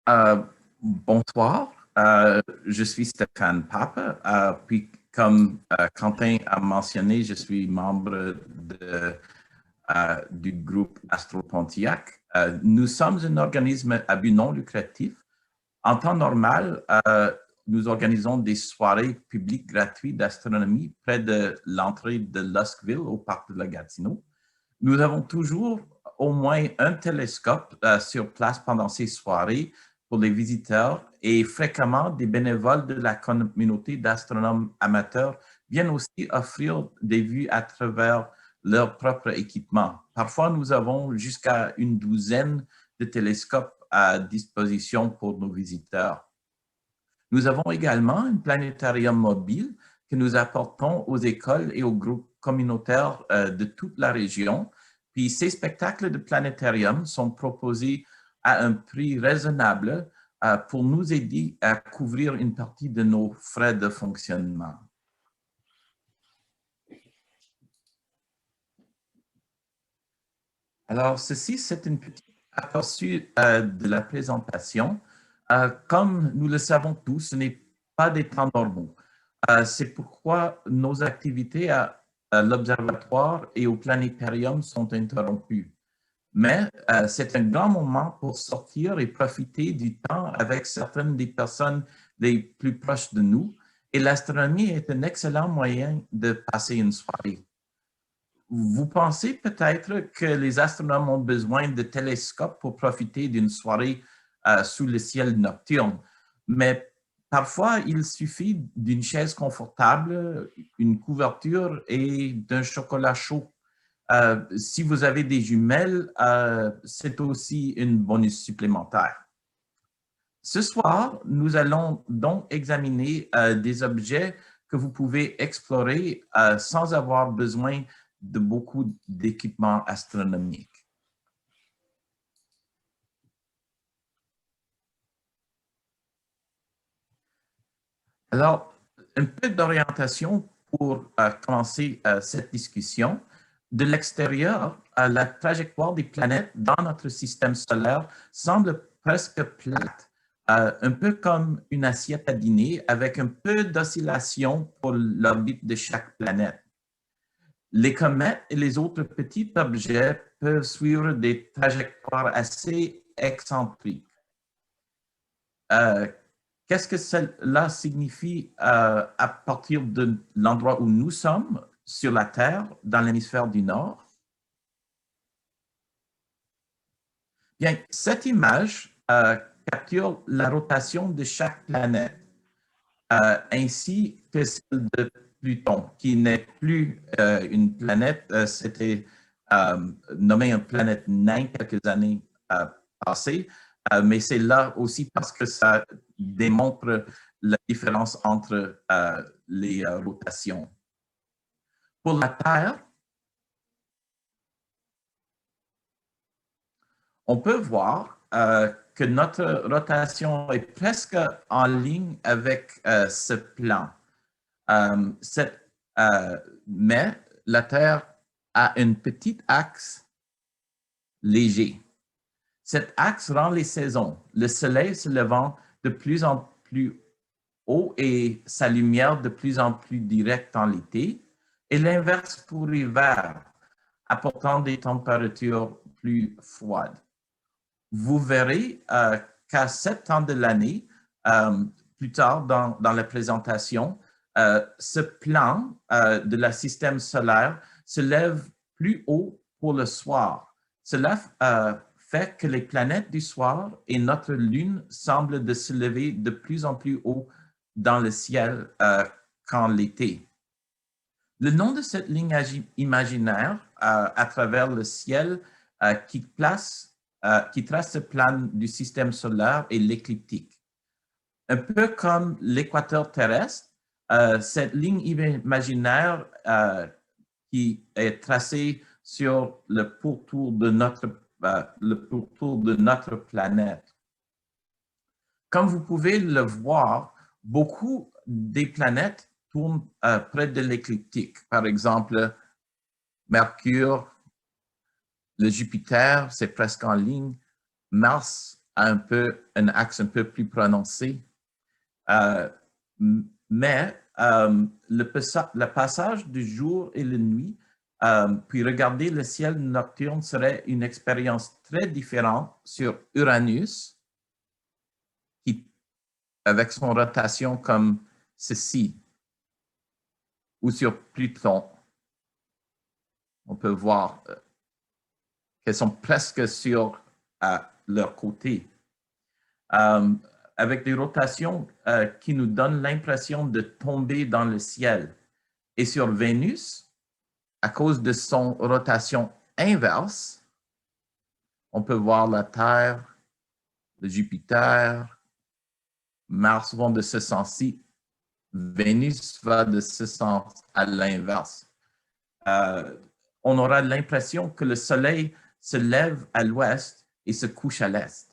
Euh, Bonsoir, je suis Stéphane Pape, puis comme Quentin a mentionné, je suis membre du groupe Astro Pontiac. Nous sommes un organisme à but non lucratif. En temps normal, nous organisons des soirées publiques gratuites d'astronomie près de l'entrée de Luskville au parc de la Gatineau. Nous avons toujours au moins un télescope sur place pendant ces soirées pour les visiteurs et fréquemment des bénévoles de la communauté d'astronomes amateurs viennent aussi offrir des vues à travers leur propre équipement. Parfois, nous avons jusqu'à une douzaine de télescopes à disposition pour nos visiteurs. Nous avons également un planétarium mobile que nous apportons aux écoles et aux groupes communautaires de toute la région. Puis ces spectacles de planétarium sont proposés à un prix raisonnable pour nous aider à couvrir une partie de nos frais de fonctionnement. Alors, ceci, c'est une petite aperçu de la présentation. Comme nous le savons tous, ce n'est pas des temps normaux. C'est pourquoi nos activités à l'Observatoire et au Planétarium sont interrompues. Mais c'est un grand moment pour sortir et profiter du temps avec certaines des personnes les plus proches de nous. Et l'astronomie est un excellent moyen de passer une soirée. Vous pensez peut-être que les astronomes ont besoin de télescopes pour profiter d'une soirée sous le ciel nocturne, mais parfois il suffit d'une chaise confortable, une couverture et d'un chocolat chaud. Si vous avez des jumelles, c'est aussi une bonus supplémentaire. Ce soir, nous allons donc examiner des objets que vous pouvez explorer sans avoir besoin de beaucoup d'équipements astronomiques. Alors, un peu d'orientation pour commencer cette discussion. De l'extérieur, la trajectoire des planètes dans notre système solaire semble presque plate, un peu comme une assiette à dîner avec un peu d'oscillation pour l'orbite de chaque planète. Les comètes et les autres petits objets peuvent suivre des trajectoires assez excentriques. Euh, Qu'est-ce que cela signifie à partir de l'endroit où nous sommes sur la Terre, dans l'hémisphère du Nord? Bien, cette image capture la rotation de chaque planète, ainsi que celle de Pluton, qui n'est plus une planète, c'était nommé une planète naine quelques années passées, mais c'est là aussi parce que ça démontre la différence entre les rotations. Pour la Terre, on peut voir que notre rotation est presque en ligne avec ce plan. Euh, cette, mais la Terre a un petit axe léger. Cet axe rend les saisons, le soleil se levant de plus en plus haut et sa lumière de plus en plus directe en l'été, et l'inverse pour l'hiver, apportant des températures plus froides. Vous verrez qu'à 7 ans de l'année, plus tard dans la présentation, ce plan de la système solaire se lève plus haut pour le soir. Cela fait que les planètes du soir et notre Lune semblent de se lever de plus en plus haut dans le ciel qu'en l'été. Le nom de cette ligne imaginaire à travers le ciel qui trace le plan du système solaire est l'écliptique. Un peu comme l'équateur terrestre, cette ligne imaginaire qui est tracée sur le pourtour de notre planète. Comme vous pouvez le voir, beaucoup des planètes tournent près de l'écliptique. Par exemple, Mercure, le Jupiter, c'est presque en ligne. Mars a un axe un peu plus prononcé. Mais le passage du jour et la nuit, puis regarder le ciel nocturne serait une expérience très différente sur Uranus, avec son rotation comme ceci, ou sur Pluton. On peut voir qu'elles sont presque sur leur côté. Avec des rotations qui nous donnent l'impression de tomber dans le ciel. Et sur Vénus, à cause de son rotation inverse, on peut voir la Terre, le Jupiter, Mars vont de ce sens-ci. Vénus va de ce sens à l'inverse. On aura l'impression que le Soleil se lève à l'ouest et se couche à l'est.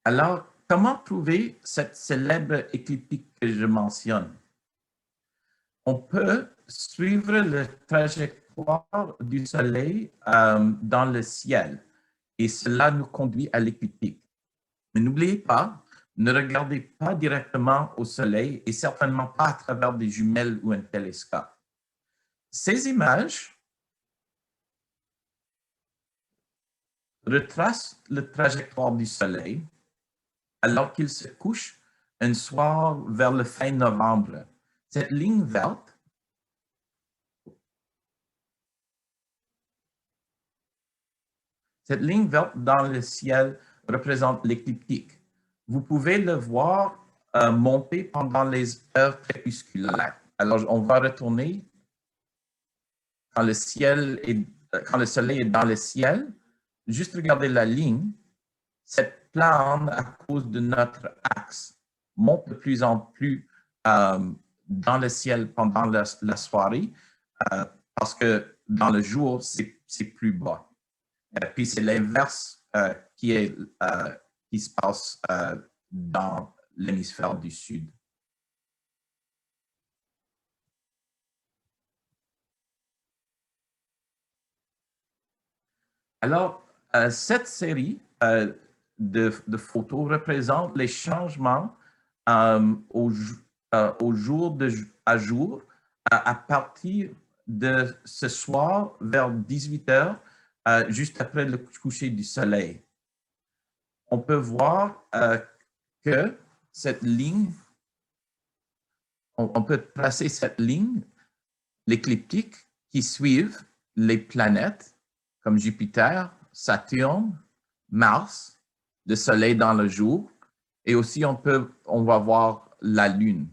Alors, comment prouver cette célèbre écliptique que je mentionne? On peut suivre la trajectoire du Soleil dans le ciel et cela nous conduit à l'écliptique. Mais n'oubliez pas, ne regardez pas directement au Soleil et certainement pas à travers des jumelles ou un télescope. Ces images retracent la trajectoire du Soleil alors qu'il se couche un soir vers le fin novembre. Cette ligne verte dans le ciel représente l'écliptique. Vous pouvez le voir monter pendant les heures crépusculaires. Alors, on va retourner quand le soleil est dans le ciel. Juste regarder la ligne. Cette plane, à cause de notre axe, monte de plus en plus dans le ciel pendant la soirée parce que dans le jour, c'est plus bas. Et puis, c'est l'inverse qui se passe dans l'hémisphère du Sud. Alors, cette série de photos représente les changements au jour à jour à partir de ce soir vers 18 h, juste après le coucher du soleil. On peut voir que cette ligne, on peut tracer cette ligne, l'écliptique, qui suivent les planètes comme Jupiter, Saturne, Mars, le Soleil dans le jour, et aussi on va voir la Lune.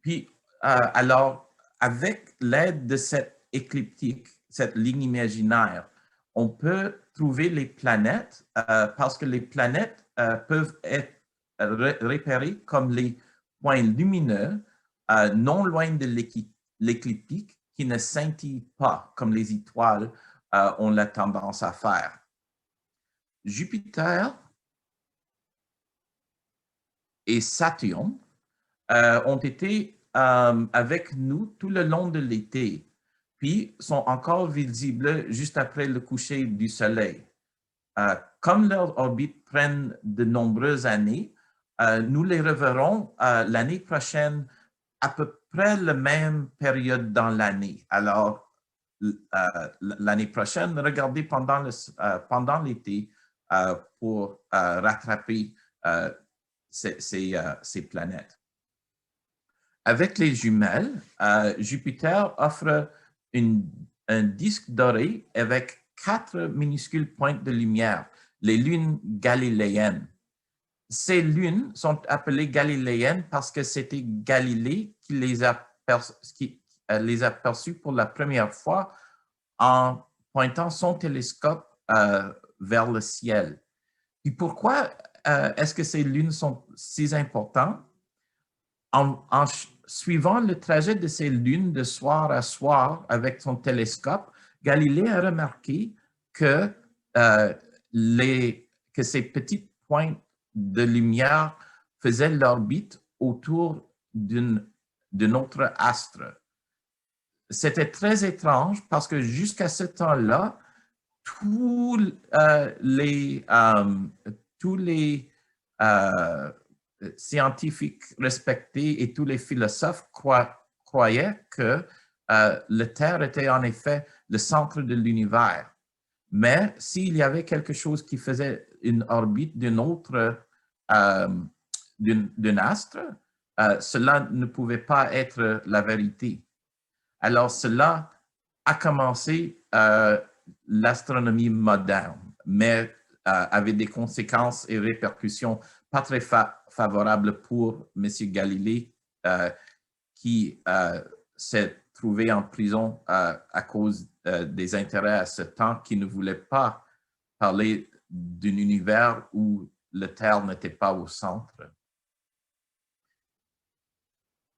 Puis, alors, avec l'aide de cette écliptique, cette ligne imaginaire, on peut trouver les planètes parce que les planètes peuvent être repérées comme les points lumineux non loin de l'écliptique qui ne scintillent pas comme les étoiles ont la tendance à faire. Jupiter et Saturne ont été avec nous tout le long de l'été, puis sont encore visibles juste après le coucher du Soleil. Comme leurs orbites prennent de nombreuses années, nous les reverrons l'année prochaine à peu près la même période dans l'année. Alors, l'année prochaine, regardez pendant l'été pour rattraper ces planètes. Avec les jumelles, Jupiter offre un disque doré avec 4 minuscules pointes de lumière, les lunes galiléennes. Ces lunes sont appelées galiléennes parce que c'était Galilée qui les a perçues pour la première fois en pointant son télescope vers le ciel. Et pourquoi est-ce que ces lunes sont si importantes? En suivant le trajet de ces lunes de soir à soir avec son télescope, Galilée a remarqué que ces petites pointes de lumière faisaient l'orbite autour d'un autre astre. c'était très étrange parce que jusqu'à ce temps-là, tous tous les scientifiques respectés et tous les philosophes croyaient que la Terre était en effet le centre de l'univers. Mais s'il y avait quelque chose qui faisait une orbite d'un autre, d'un astre, cela ne pouvait pas être la vérité. Alors, cela a commencé l'astronomie moderne, mais avait des conséquences et répercussions pas très favorables pour M. Galilée, qui s'est trouvé en prison à cause des intérêts à ce temps, qui ne voulait pas parler d'un univers où la Terre n'était pas au centre.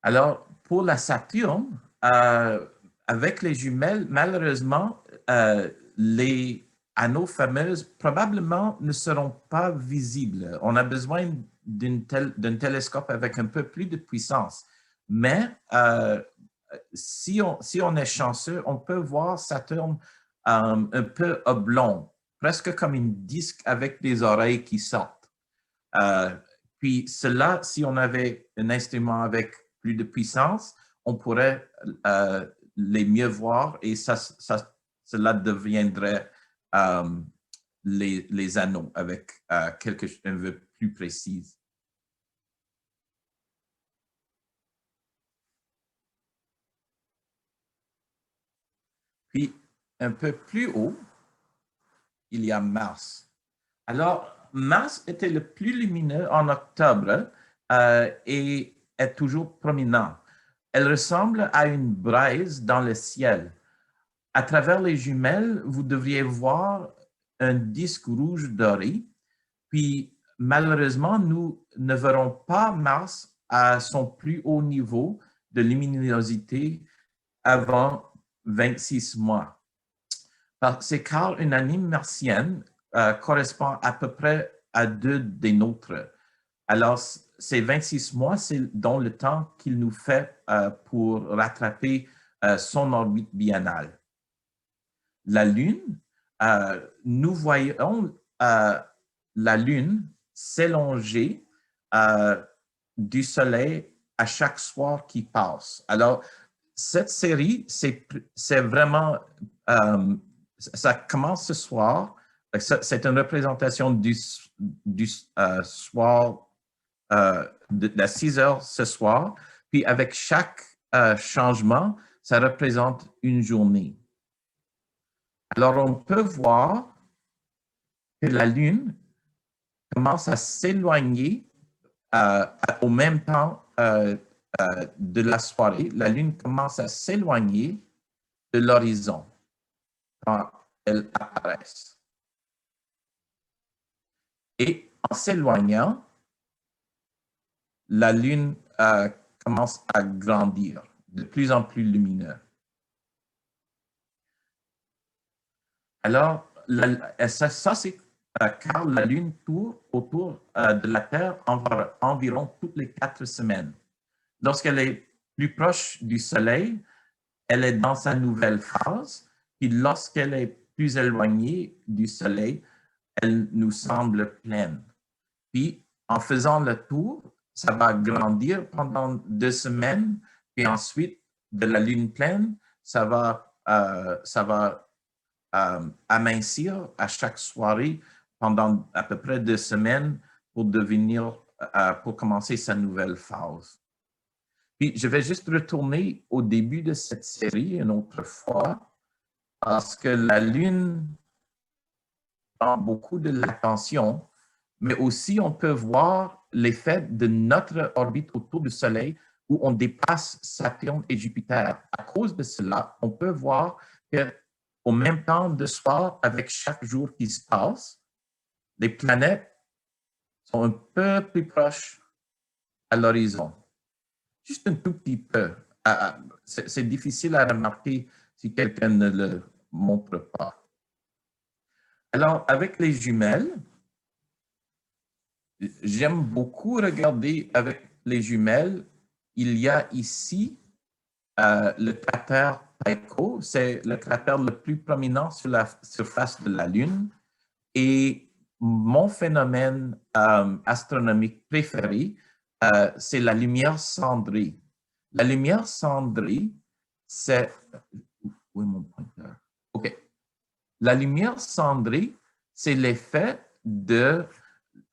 Alors, pour la Saturne, avec les jumelles, malheureusement, les anneaux fameuses probablement ne seront pas visibles. On a besoin d'un télescope avec un peu plus de puissance. Mais si on est chanceux, on peut voir Saturne un peu oblong, presque comme un disque avec des oreilles qui sortent. Puis cela, si on avait un instrument avec plus de puissance, on pourrait les mieux voir et cela deviendrait les anneaux avec quelque chose un peu plus précis. Puis un peu plus haut, il y a Mars. Alors, Mars était le plus lumineux en octobre et est toujours prominent. Elle ressemble à une braise dans le ciel. À travers les jumelles, vous devriez voir un disque rouge doré. Puis, malheureusement, nous ne verrons pas Mars à son plus haut niveau de luminosité avant 26 mois. C'est car une année martienne correspond à peu près à 2 des nôtres. Alors, ces 26 mois, c'est dans le temps qu'il nous fait pour rattraper son orbite biennale. La Lune, nous voyons la Lune s'élonger du Soleil à chaque soir qui passe. Alors, cette série, c'est vraiment, ça commence ce soir. C'est une représentation du soir, de 6 heures ce soir. Puis avec chaque changement, ça représente une journée. Alors, on peut voir que la Lune commence à s'éloigner au même temps de la soirée. La Lune commence à s'éloigner de l'horizon quand elle apparaît. Et en s'éloignant, la Lune commence à grandir, de plus en plus lumineux. Alors, ça c'est car la Lune tourne autour de la Terre environ toutes les 4 semaines. Lorsqu'elle est plus proche du Soleil, elle est dans sa nouvelle phase, puis lorsqu'elle est plus éloignée du Soleil, elle nous semble pleine. Puis, en faisant le tour, ça va grandir pendant 2 semaines, puis ensuite, de la Lune pleine, ça va amincir à chaque soirée pendant à peu près 2 semaines pour commencer sa nouvelle phase. Puis, je vais juste retourner au début de cette série une autre fois, parce que la Lune prend beaucoup de l'attention, mais aussi on peut voir l'effet de notre orbite autour du Soleil où on dépasse Saturne et Jupiter. À cause de cela, on peut voir qu'au même temps de soir, avec chaque jour qui se passe, les planètes sont un peu plus proches à l'horizon. Juste un tout petit peu. C'est difficile à remarquer si quelqu'un ne le montre pas. Alors, avec les jumelles, j'aime beaucoup regarder avec les jumelles. Il y a ici le cratère Tycho, c'est le cratère le plus prominent sur la surface de la Lune. Et mon phénomène astronomique préféré, c'est la lumière cendrée. La lumière cendrée, c'est... Où est mon pointeur? OK. La lumière cendrée, c'est l'effet de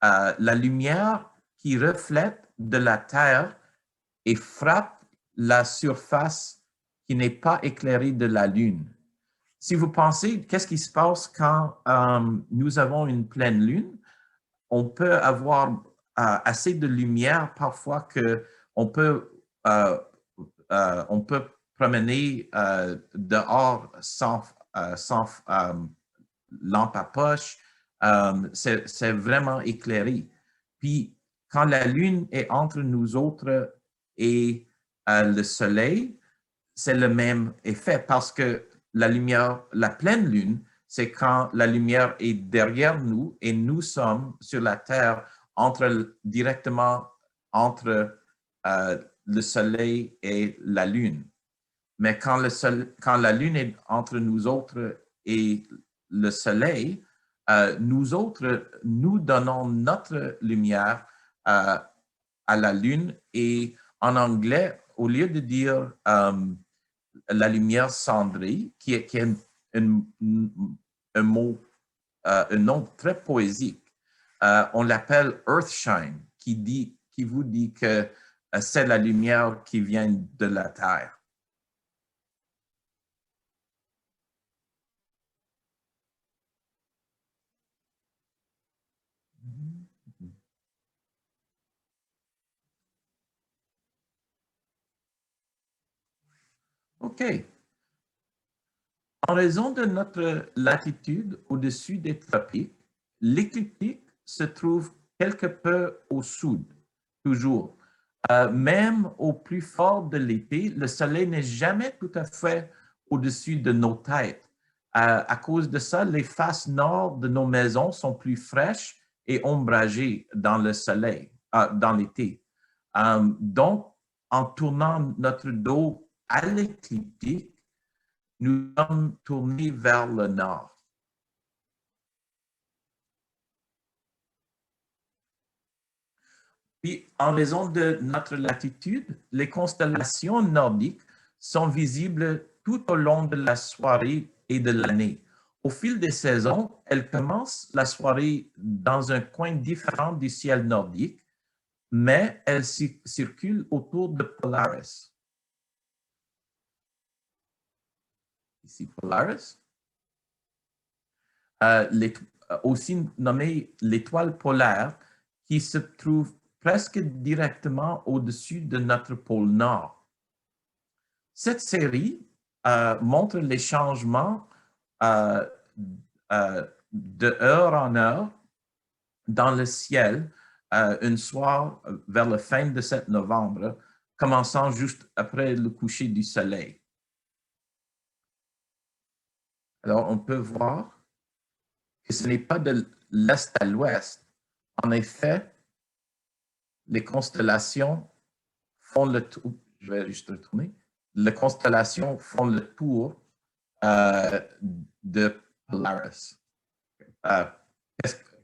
la lumière qui reflète de la Terre et frappe la surface qui n'est pas éclairée de la Lune. Si vous pensez, qu'est-ce qui se passe quand nous avons une pleine Lune? On peut avoir assez de lumière parfois on peut promener dehors sans lampe à poche. C'est vraiment éclairé. Puis, quand la Lune est entre nous autres et le Soleil, c'est le même effet parce que la lumière, la pleine Lune, c'est quand la lumière est derrière nous et nous sommes sur la Terre directement entre le Soleil et la Lune. Mais quand la Lune est entre nous autres et le Soleil, nous autres, nous donnons notre lumière à la Lune et en anglais, au lieu de dire la lumière cendrée, qui est un mot, un nom très poésique, on l'appelle Earthshine, qui vous dit que c'est la lumière qui vient de la Terre. OK. En raison de notre latitude au-dessus des tropiques, l'écliptique se trouve quelque peu au sud, toujours. Même au plus fort de l'été, le soleil n'est jamais tout à fait au-dessus de nos têtes. À cause de ça, les faces nord de nos maisons sont plus fraîches et ombragées dans le soleil, dans l'été. Donc, en tournant notre dos à l'écliptique, nous sommes tournés vers le nord. Puis, en raison de notre latitude, les constellations nordiques sont visibles tout au long de la soirée et de l'année. Au fil des saisons, elles commencent la soirée dans un coin différent du ciel nordique, mais elles circulent autour de Polaris. Ici, Polaris. Aussi nommée l'étoile polaire, qui se trouve presque directement au-dessus de notre pôle Nord. Cette série montre les changements euh, de heure en heure dans le ciel un soir vers la fin de 7 novembre, commençant juste après le coucher du soleil. Alors, on peut voir que ce n'est pas de l'est à l'ouest. En effet, les constellations font le tour. Je vais juste retourner. Les constellations font le tour de Polaris. Euh,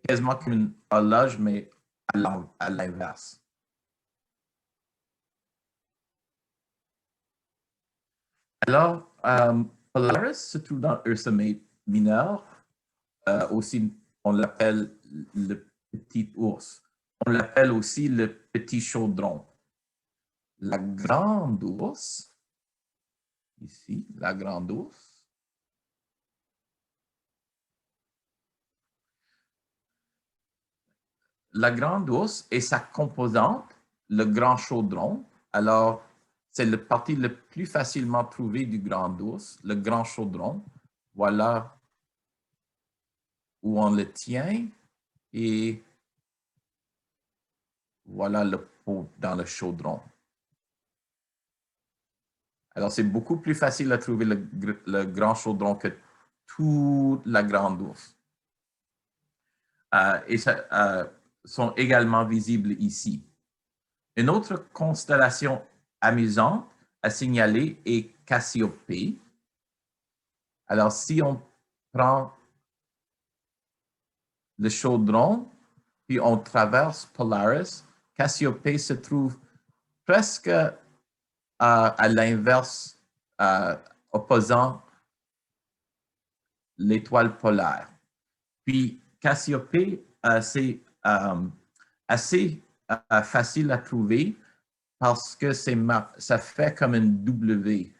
quasiment comme une horloge, mais à l'inverse. Alors, Polaris se trouve dans Ursa Minor. Aussi, on l'appelle le petit ours. On l'appelle aussi le petit chaudron. La grande ours, ici, la grande ours, la grande ours et sa composante, le grand chaudron. Alors, c'est le parti le plus facilement trouvé du grand ours, le grand chaudron. Voilà où on le tient et voilà le pot dans le chaudron. Alors, c'est beaucoup plus facile à trouver le grand chaudron que toute la grande ours. Et ça, sont également visibles ici. Une autre constellation amusante à signaler est Cassiopée. Alors, si on prend le chaudron, puis on traverse Polaris, Cassiopée se trouve presque à l'inverse, opposant l'étoile polaire. Puis Cassiopée, c'est assez facile à trouver parce que ça fait comme une W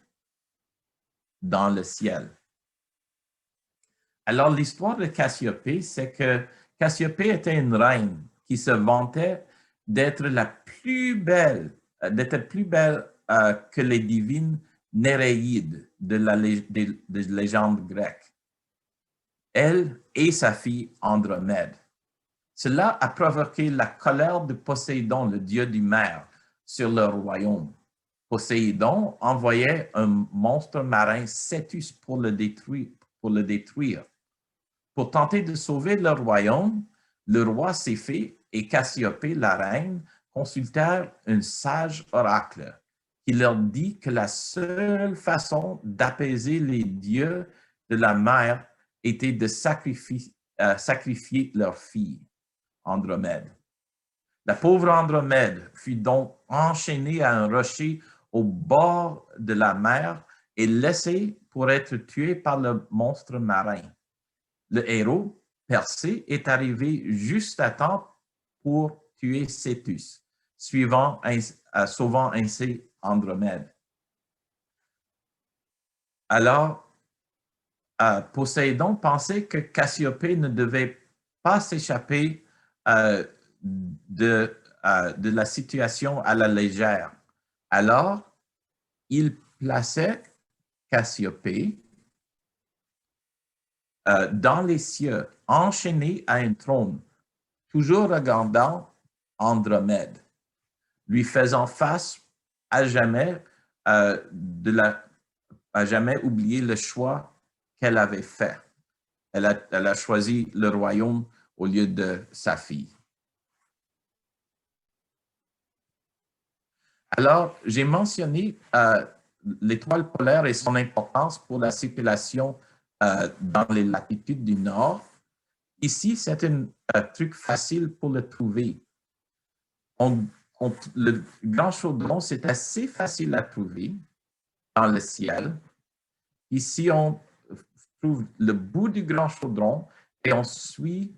dans le ciel. Alors, l'histoire de Cassiopée, c'est que Cassiopée était une reine qui se vantait d'être plus belle que les divines Néréides des légendes grecques. Elle et sa fille Andromède. Cela a provoqué la colère de Poséidon, le dieu du mer, sur leur royaume. Poséidon envoyait un monstre marin, Cétus, pour le détruire. Pour tenter de sauver leur royaume, le roi Céphée et Cassiopée, la reine, consultèrent un sage oracle qui leur dit que la seule façon d'apaiser les dieux de la mer était de sacrifier leur fille, Andromède. La pauvre Andromède fut donc enchaînée à un rocher au bord de la mer et laissée pour être tuée par le monstre marin. Le héros, Persée, est arrivé juste à temps pour tuer Cétus, sauvant ainsi Andromède. Alors, Poséidon pensait que Cassiopée ne devait pas s'échapper de la situation à la légère. Alors, il plaçait Cassiopée dans les cieux, enchaîné à un trône, toujours regardant Andromède, lui faisant face à jamais, à jamais oublier le choix qu'elle avait fait. Elle a choisi le royaume au lieu de sa fille. Alors, j'ai mentionné l'étoile polaire et son importance pour la circulation dans les latitudes du Nord. Ici, c'est un truc facile pour le trouver. Le grand chaudron, c'est assez facile à trouver dans le ciel. Ici, on trouve le bout du grand chaudron et on suit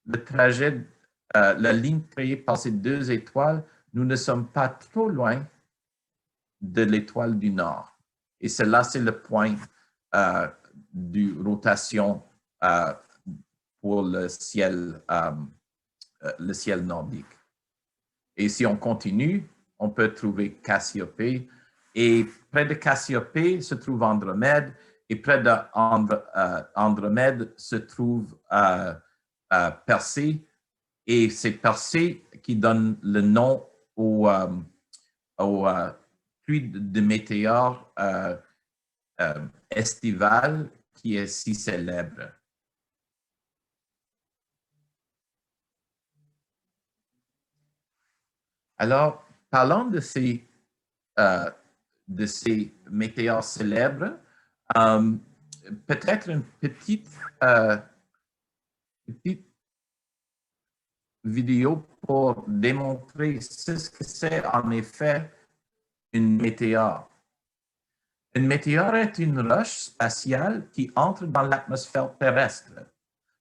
le trajet, la ligne créée par ces deux étoiles. Nous ne sommes pas trop loin de l'étoile du Nord. Et cela, c'est le point de rotation pour le ciel nordique. Et si on continue, on peut trouver Cassiopée. Et près de Cassiopée se trouve Andromède. Et près d'Andromède se trouve Persée. Et c'est Persée qui donne le nom au pluie de météores estivales qui est si célèbre. Alors, parlant de ces météores célèbres, peut-être une petite vidéo pour démontrer ce que c'est en effet une météore. Une météore est une roche spatiale qui entre dans l'atmosphère terrestre.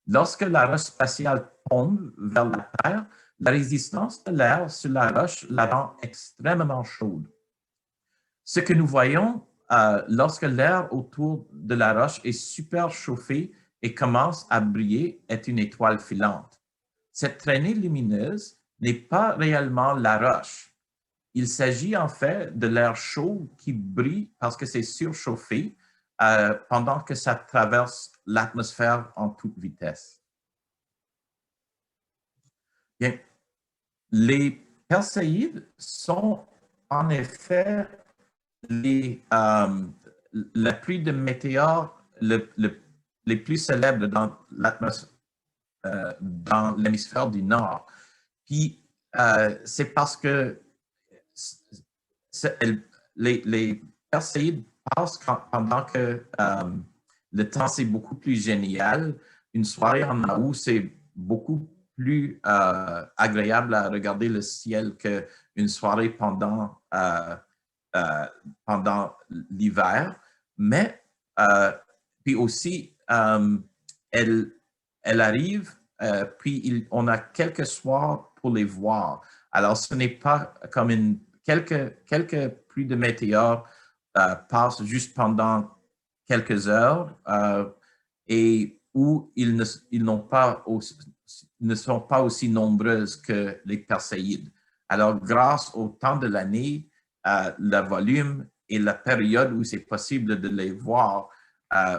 Lorsque la roche spatiale tombe vers la Terre, la résistance de l'air sur la roche la rend extrêmement chaude. Ce que nous voyons lorsque l'air autour de la roche est super chauffé et commence à briller est une étoile filante. Cette traînée lumineuse n'est pas réellement la roche. Il s'agit en fait de l'air chaud qui brille parce que c'est surchauffé pendant que ça traverse l'atmosphère en toute vitesse. Bien. Les Perséides sont en effet la pluie de météores les plus célèbres dans l'hémisphère du Nord. Puis, c'est parce que les Perséides passent pendant que le temps c'est beaucoup plus génial. Une soirée en août, c'est beaucoup plus agréable à regarder le ciel qu'une soirée pendant l'hiver. Mais puis aussi, elle arrive, puis on a quelques soirs pour les voir. Alors, ce n'est pas comme quelques pluies de météores passent juste pendant quelques heures et où ils ne sont pas aussi nombreuses que les Perséides. Alors, grâce au temps de l'année, le volume et la période où c'est possible de les voir,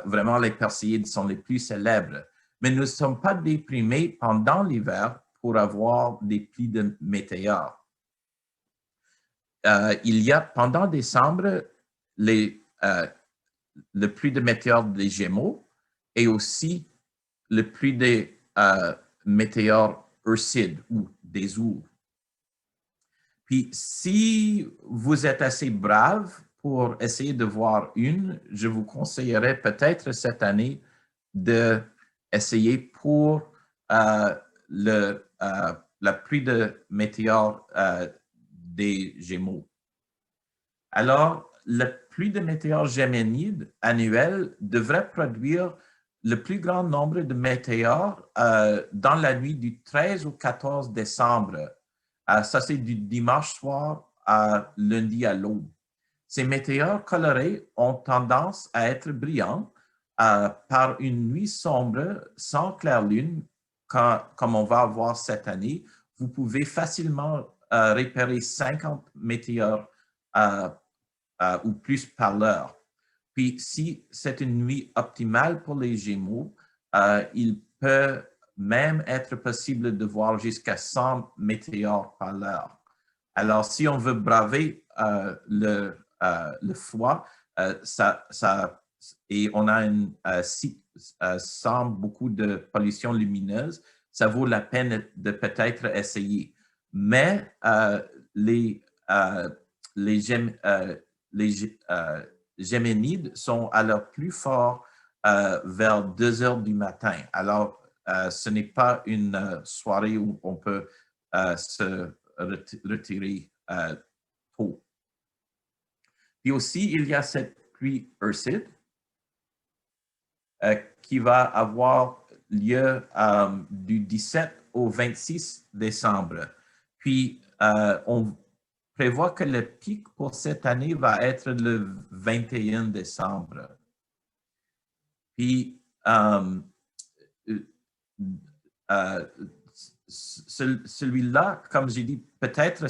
vraiment les Perséides sont les plus célèbres. Mais nous ne sommes pas déprimés pendant l'hiver pour avoir des pluies de météores. Il y a pendant décembre le pluie de météores des Gémeaux et aussi le pluie des météores Ursides ou des Ours. Puis, si vous êtes assez brave pour essayer de voir une, je vous conseillerais peut-être cette année d'essayer pour la pluie de météores des Gémeaux. Alors, la pluie de météores géménides annuelle devrait produire le plus grand nombre de météores dans la nuit du 13 au 14 décembre. Ça, c'est du dimanche soir à lundi à l'aube. Ces météores colorés ont tendance à être brillants par une nuit sombre sans clair-lune, comme on va avoir cette année. Vous pouvez facilement repérer 50 météores ou plus par l'heure. Puis, si c'est une nuit optimale pour les Gémeaux, il peut même être possible de voir jusqu'à 100 météores par l'heure. Alors, si on veut braver le froid, et on a sans beaucoup de pollution lumineuse, ça vaut la peine de peut-être essayer. Mais les Géménides sont à leur plus fort vers 2 heures du matin. Alors, ce n'est pas une soirée où on peut se retirer tôt. Puis aussi, il y a cette pluie Urside qui va avoir lieu du 17 au 26 décembre. Puis, on prévoit que le pic pour cette année va être le 21 décembre. Puis, celui-là, comme j'ai dit, peut-être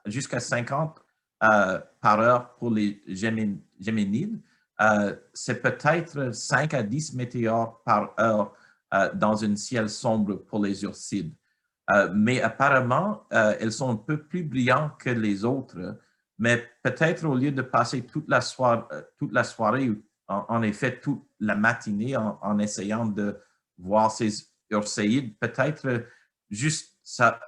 jusqu'à 50 par heure pour les Géménides. C'est peut-être 5 à 10 météores par heure dans un ciel sombre pour les Ursides. Mais apparemment, elles sont un peu plus brillantes que les autres. Mais peut-être au lieu de passer toute la soirée, en effet, toute la matinée en essayant de voir ces Urséides, peut-être juste ça,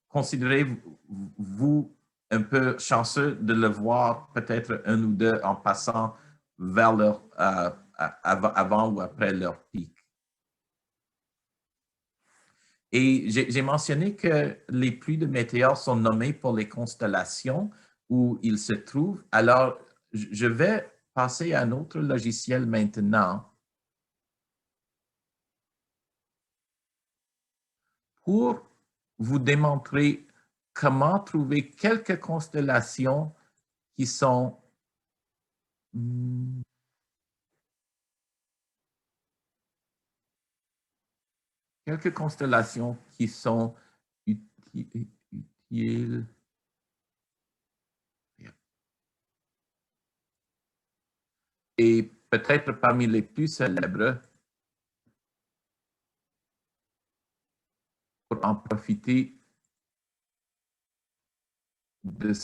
considérez-vous un peu chanceux de le voir peut-être un ou deux en passant vers leur avant ou après leur pic. Et j'ai mentionné que les pluies de météores sont nommées pour les constellations où ils se trouvent. Alors, je vais passer à un autre logiciel maintenant pour vous démontrer comment trouver quelques constellations qui sont utiles. Et peut-être parmi les plus célèbres, pour en profiter du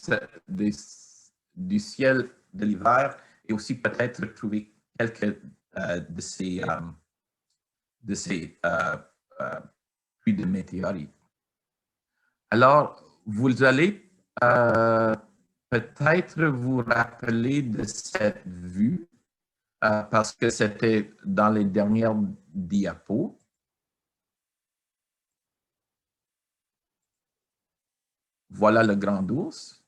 ciel de l'hiver et aussi peut-être trouver quelques de ces pluies de météorites. Alors, vous allez peut-être vous rappeler de cette vue parce que c'était dans les dernières diapos. Voilà le grand ours.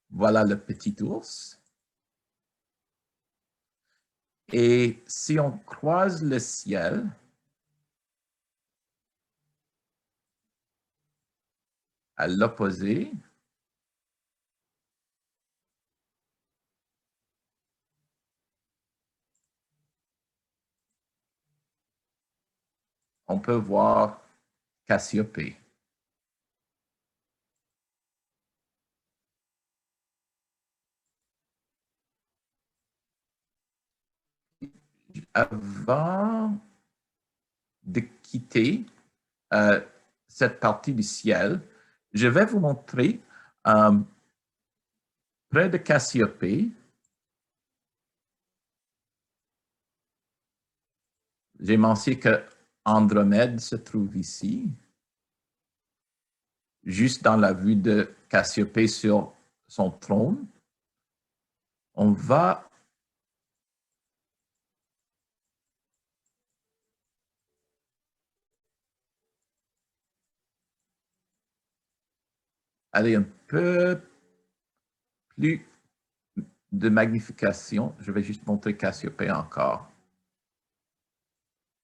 Voilà le petit ours. Et si on croise le ciel, à l'opposé, on peut voir Cassiopée. Avant de quitter cette partie du ciel, je vais vous montrer près de Cassiopée. J'ai mentionné que Andromède se trouve ici, juste dans la vue de Cassiopée sur son trône. On va aller un peu plus de magnification. Je vais juste montrer Cassiopée encore,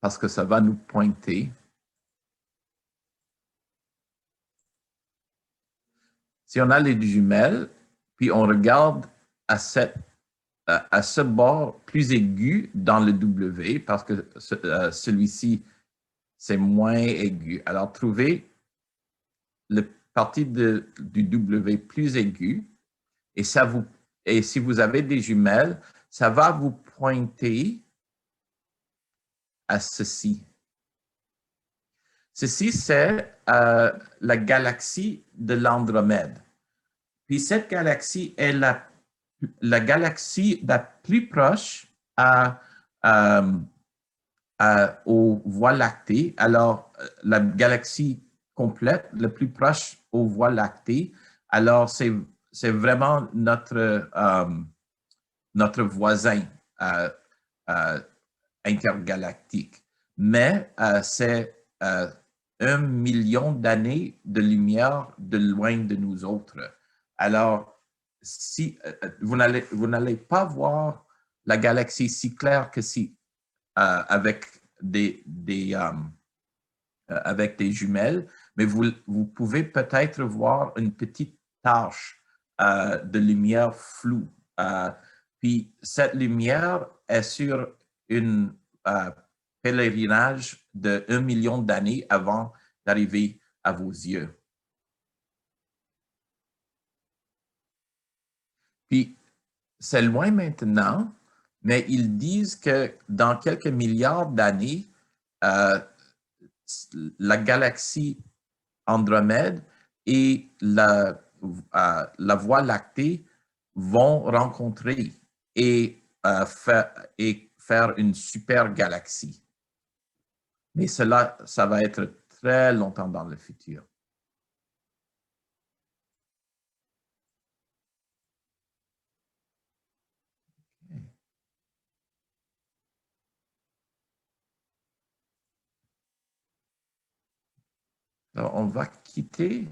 parce que ça va nous pointer. Si on a les jumelles, puis on regarde à ce bord plus aigu dans le W, parce que celui-ci, c'est moins aigu. Alors, trouvez le partie du W plus aigu, et si vous avez des jumelles, ça va vous pointer à ceci. Ceci, c'est la galaxie de l'Andromède. Puis cette galaxie est la galaxie la plus proche aux voies lactées. Alors, la galaxie complète, le plus proche aux voies lactées. Alors, c'est vraiment notre voisin intergalactique. Mais c'est 1 million d'années de lumière de loin de nous autres. Alors, si vous n'allez pas voir la galaxie si claire que si avec avec des jumelles, mais vous pouvez peut-être voir une petite tache de lumière floue. Puis cette lumière est sur un pèlerinage de 1 million d'années avant d'arriver à vos yeux. Puis c'est loin maintenant, mais ils disent que dans quelques milliards d'années, la galaxie Andromède et la Voie lactée vont rencontrer et faire une super galaxie. Mais ça va être très longtemps dans le futur. Alors, on va quitter.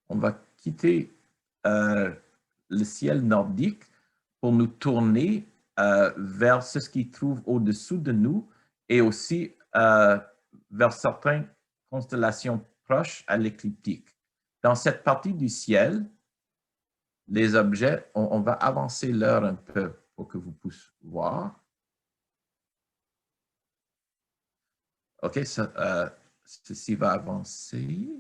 On va quitter le ciel nordique pour nous tourner vers ce qui trouve au-dessous de nous et aussi vers certaines constellations proches à l'écliptique. Dans cette partie du ciel, les objets, on va avancer l'heure un peu pour que vous puissiez voir. OK, ceci va avancer.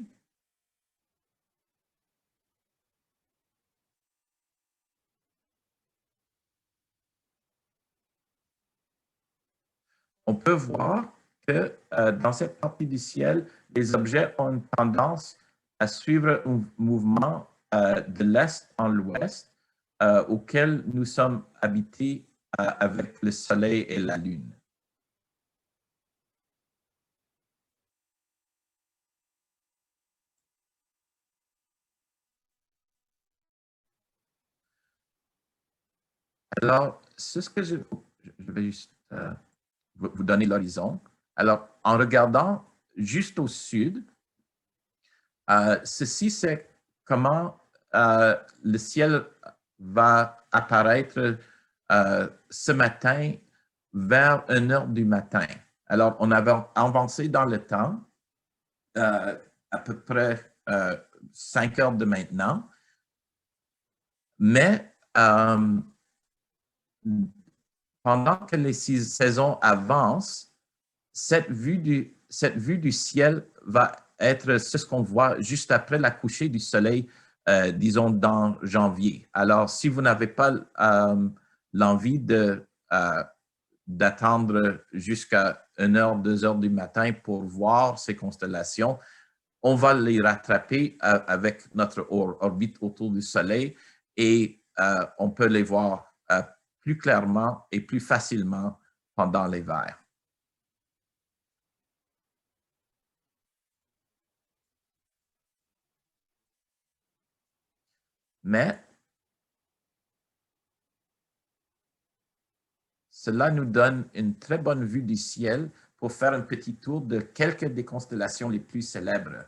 On peut voir que dans cette partie du ciel, les objets ont une tendance à suivre un mouvement de l'est en l'ouest, auquel nous sommes habités avec le Soleil et la Lune. Alors, c'est ce que je vais juste vous donner l'horizon. Alors, en regardant juste au sud, ceci, c'est comment le ciel va apparaître ce matin vers 1 heure du matin. Alors, on avait avancé dans le temps, à peu près 5 heures de maintenant, mais pendant que les saisons avancent, cette vue du ciel va être ce qu'on voit juste après la coucher du soleil, disons dans janvier. Alors, si vous n'avez pas l'envie d'attendre jusqu'à 1 heure, 2 heures du matin pour voir ces constellations, on va les rattraper avec notre orbite autour du soleil et on peut les voir plus clairement et plus facilement pendant l'hiver. Mais cela nous donne une très bonne vue du ciel pour faire un petit tour de quelques des constellations les plus célèbres.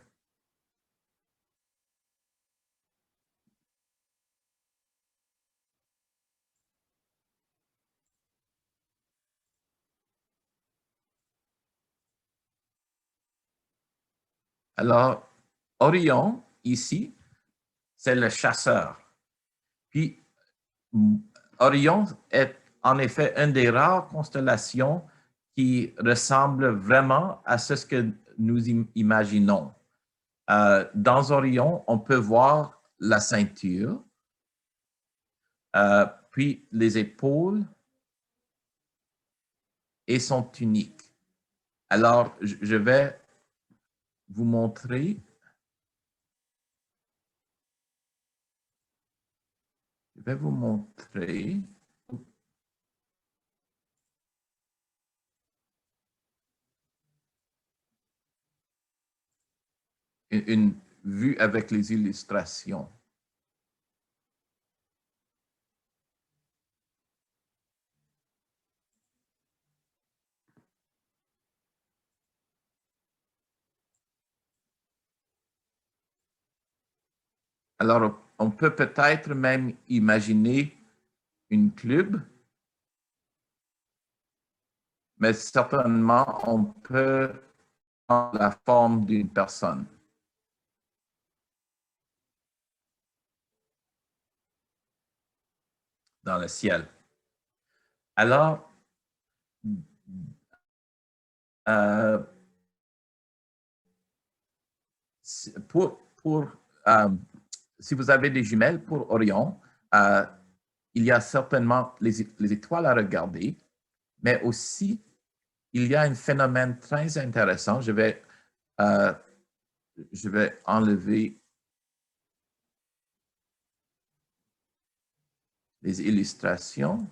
Alors, Orion, ici, c'est le chasseur. Puis, Orion est en effet une des rares constellations qui ressemble vraiment à ce que nous imaginons. Dans Orion, on peut voir la ceinture, puis les épaules et son tunique. Alors, je vais vous montrer. Je vais vous montrer une vue avec les illustrations. Alors, on peut peut-être même imaginer une club, mais certainement, on peut prendre la forme d'une personne dans le ciel. Alors, si vous avez des jumelles pour Orion, il y a certainement les étoiles à regarder, mais aussi, il y a un phénomène très intéressant. Je vais enlever les illustrations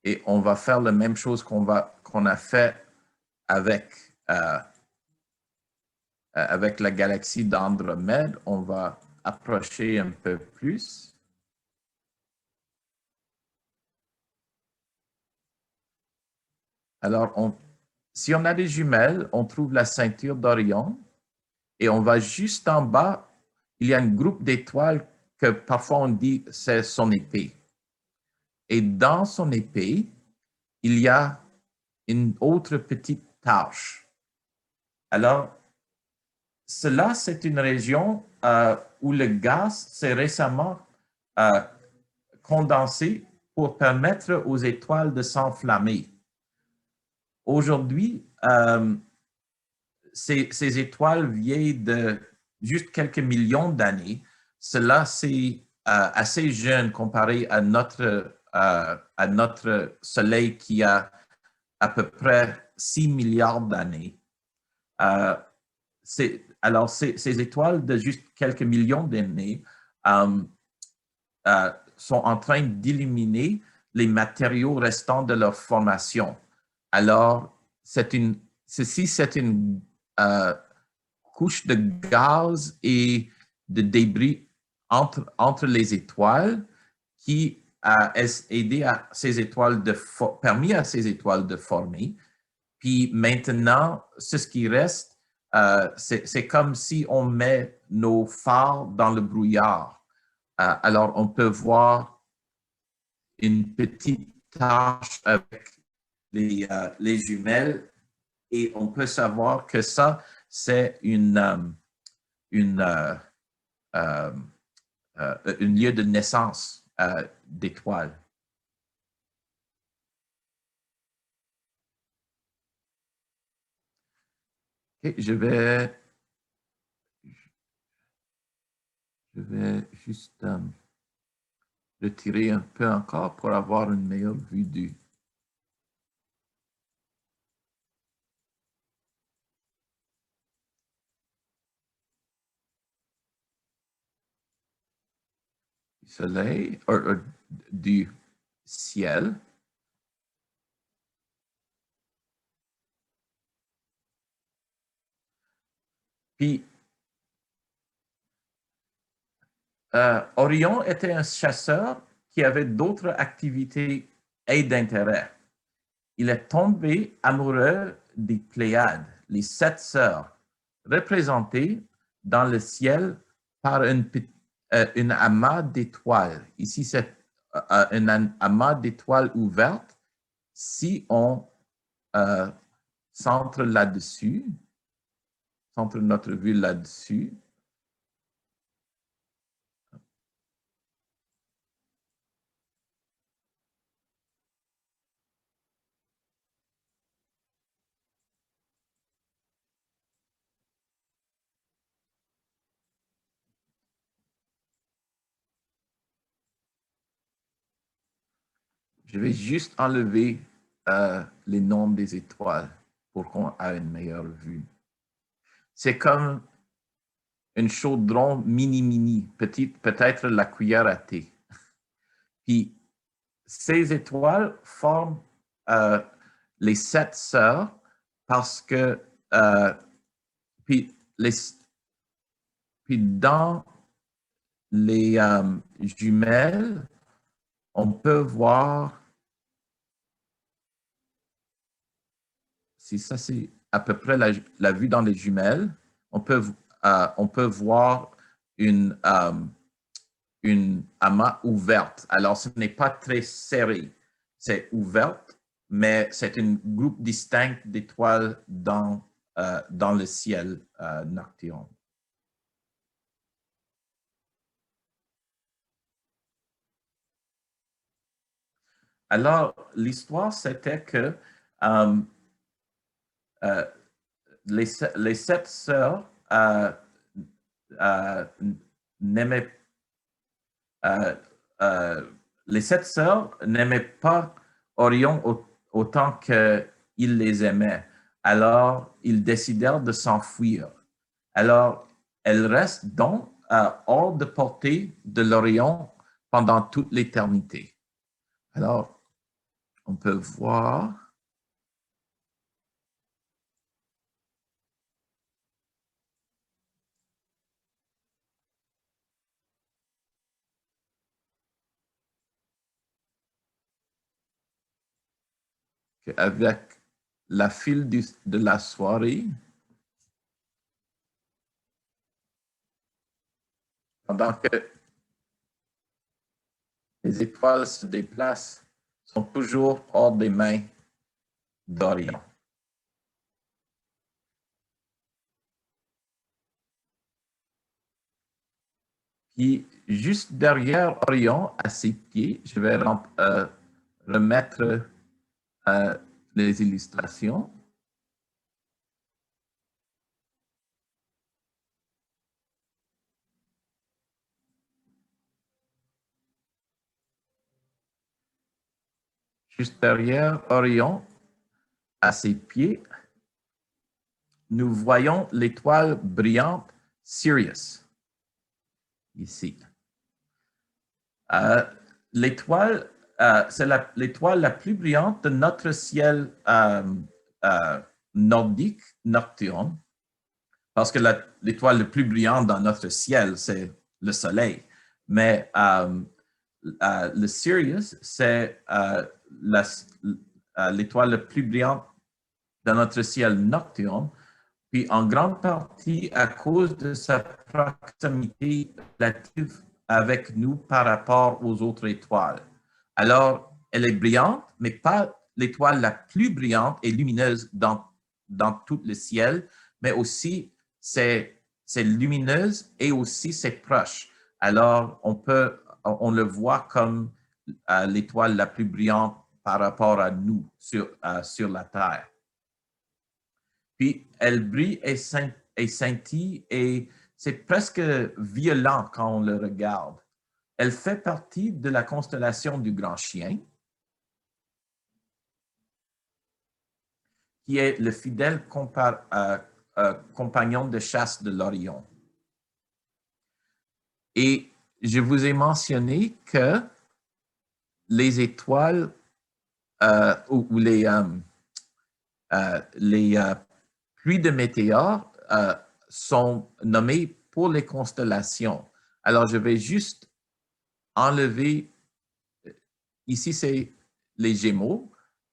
et on va faire la même chose qu'on a fait avec la galaxie d'Andromède. On va approcher un peu plus. Alors, si on a des jumelles, on trouve la ceinture d'Orion et on va juste en bas, il y a un groupe d'étoiles que parfois on dit c'est son épée. Et dans son épée, il y a une autre petite tache. Alors, cela, c'est une région où le gaz s'est récemment condensé pour permettre aux étoiles de s'enflammer. Aujourd'hui, ces étoiles vieilles de juste quelques millions d'années. Cela, c'est assez jeune comparé à notre Soleil qui a à peu près 6 milliards d'années. alors, ces étoiles de juste quelques millions d'années sont en train d'éliminer les matériaux restants de leur formation. Alors, ceci, c'est une couche de gaz et de débris entre les étoiles qui a aidé à ces étoiles permis à ces étoiles de former. Puis maintenant, ce qui reste, c'est comme si on met nos phares dans le brouillard. Alors, on peut voir une petite tache avec les jumelles et on peut savoir que ça, c'est une lieu de naissance d'étoiles. Okay, je vais juste retirer un peu encore pour avoir une meilleure vue du soleil, ou du ciel. Puis, Orion était un chasseur qui avait d'autres activités et d'intérêt. Il est tombé amoureux des Pléiades, les 7 sœurs, représentées dans le ciel par une amas d'étoiles. Ici, c'est un amas d'étoiles ouvertes. Si on centre là-dessus, centre notre vue là-dessus, je vais juste enlever les noms des étoiles pour qu'on ait une meilleure vue. C'est comme un chaudron mini-mini, peut-être la cuillère à thé. Puis ces étoiles forment les 7 sœurs parce que puis, puis dans les jumelles, on peut voir, si ça c'est à peu près la vue dans les jumelles, on peut voir une amas ouverte. Alors, ce n'est pas très serré, c'est ouverte, mais c'est un groupe distinct d'étoiles dans le ciel nocturne. Alors, l'histoire, c'était que euh, euh, les 7 sœurs euh, n'aimaient euh, euh, les 7 sœurs n'aimaient pas Orion autant qu'il les aimait. Alors, ils décidèrent de s'enfuir. Alors, elles restent donc hors de portée de l'Orion pendant toute l'éternité. Alors, on peut voir qu'avec la file de la soirée, pendant que les étoiles se déplacent, sont toujours hors des mains d'Orion. Puis, juste derrière Orion, à ses pieds, je vais remettre les illustrations. Juste derrière Orion, à ses pieds, nous voyons l'étoile brillante Sirius, ici. L'étoile, c'est l'étoile la plus brillante de notre ciel nordique nocturne, parce que l'étoile la plus brillante dans notre ciel, c'est le Soleil. Mais le Sirius, c'est l'étoile la plus brillante dans notre ciel nocturne, puis en grande partie à cause de sa proximité relative avec nous par rapport aux autres étoiles. Alors, elle est brillante, mais pas l'étoile la plus brillante et lumineuse dans tout le ciel, mais aussi c'est lumineuse et aussi c'est proche. Alors, on le voit comme l'étoile la plus brillante par rapport à nous sur la Terre. Puis, elle brille et scintille et c'est presque violent quand on le regarde. Elle fait partie de la constellation du Grand Chien, qui est le fidèle compagnon de chasse de l'Orion. Et je vous ai mentionné que les étoiles ou les pluies de météores sont nommées pour les constellations. Alors, je vais juste enlever, ici c'est les Gémeaux,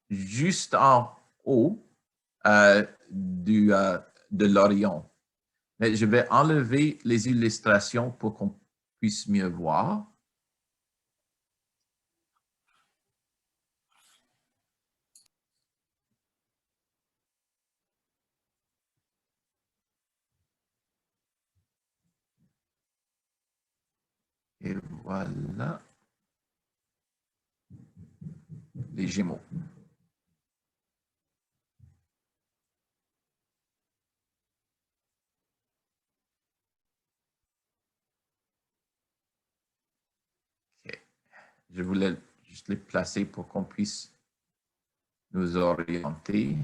juste en haut de l'Orion. Mais je vais enlever les illustrations pour qu'on puisse mieux voir. Et voilà les Gémeaux. Okay. Je voulais juste les placer pour qu'on puisse nous orienter.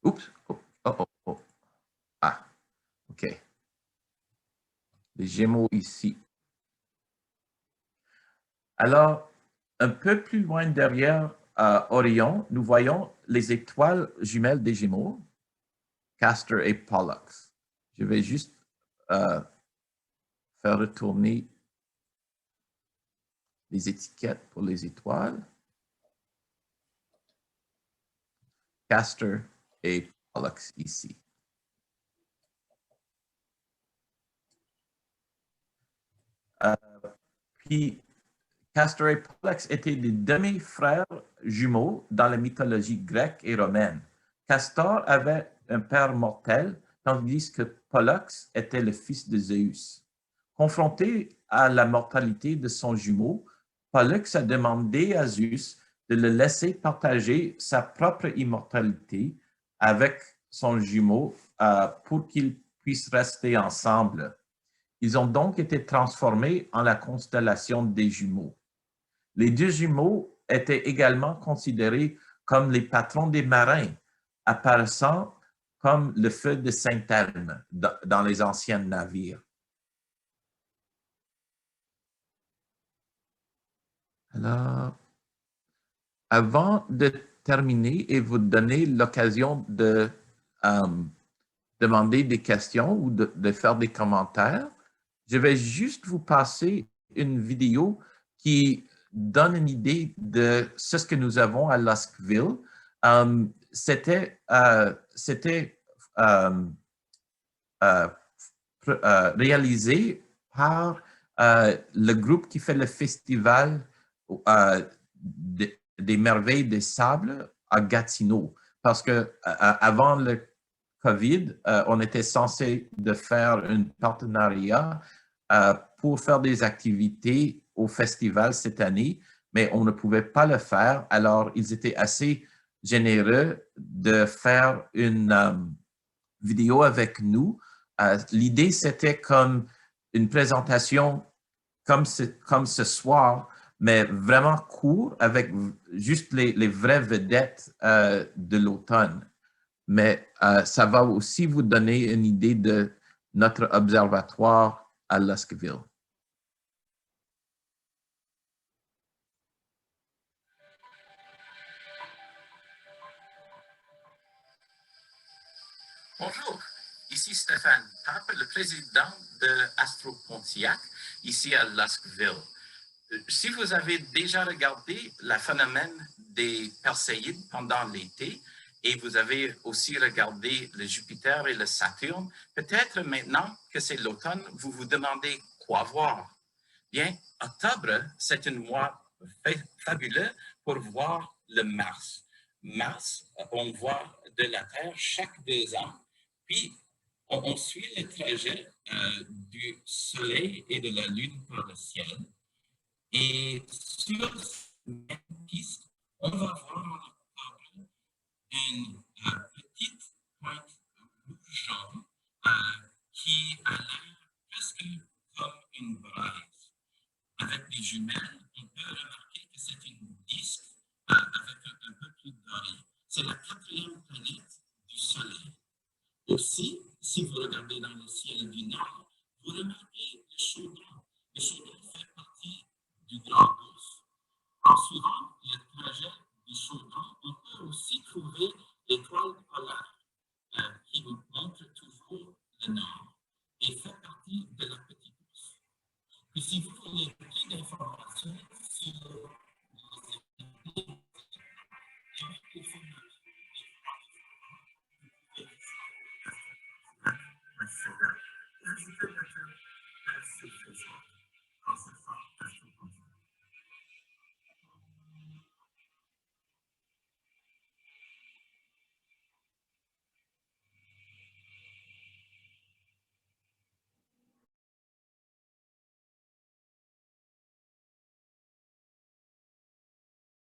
Oups, oh, oh, oh, oh. Ah, OK. Les Gémeaux ici. Alors, un peu plus loin derrière Orion, nous voyons les étoiles jumelles des Gémeaux, Castor et Pollux. Je vais juste faire retourner les étiquettes pour les étoiles. Castor et Pollux ici. Puis, Castor et Pollux étaient des demi-frères jumeaux dans la mythologie grecque et romaine. Castor avait un père mortel, tandis que Pollux était le fils de Zeus. Confronté à la mortalité de son jumeau, Pollux a demandé à Zeus de le laisser partager sa propre immortalité avec son jumeau pour qu'ils puissent rester ensemble. Ils ont donc été transformés en la constellation des jumeaux. Les deux jumeaux étaient également considérés comme les patrons des marins, apparaissant comme le feu de Sainte-Anne dans les anciens navires. Alors, avant de terminer et vous donner l'occasion de demander des questions ou de faire des commentaires, je vais juste vous passer une vidéo qui donne une idée de ce que nous avons à Luskville. C'était réalisé par le groupe qui fait le festival des merveilles des sables à Gatineau. Parce que avant le COVID, on était censé de faire un partenariat pour faire des activités au festival cette année, mais on ne pouvait pas le faire. Alors, ils étaient assez généreux de faire une vidéo avec nous. L'idée, c'était comme une présentation comme ce soir, mais vraiment court avec juste les vraies vedettes de l'automne. Mais ça va aussi vous donner une idée de notre observatoire à Luscville. Bonjour, ici Stéphane Pape, le président de Astro Pontiac, ici à Luscville. Si vous avez déjà regardé le phénomène des Perséides pendant l'été, et vous avez aussi regardé le Jupiter et le Saturne, peut-être maintenant que c'est l'automne, vous vous demandez quoi voir. Bien, octobre, c'est un mois fabuleux pour voir le Mars. Mars, on voit de la Terre chaque 2 ans, puis on suit le trajet du Soleil et de la Lune par le ciel. Et sur cette même piste, on va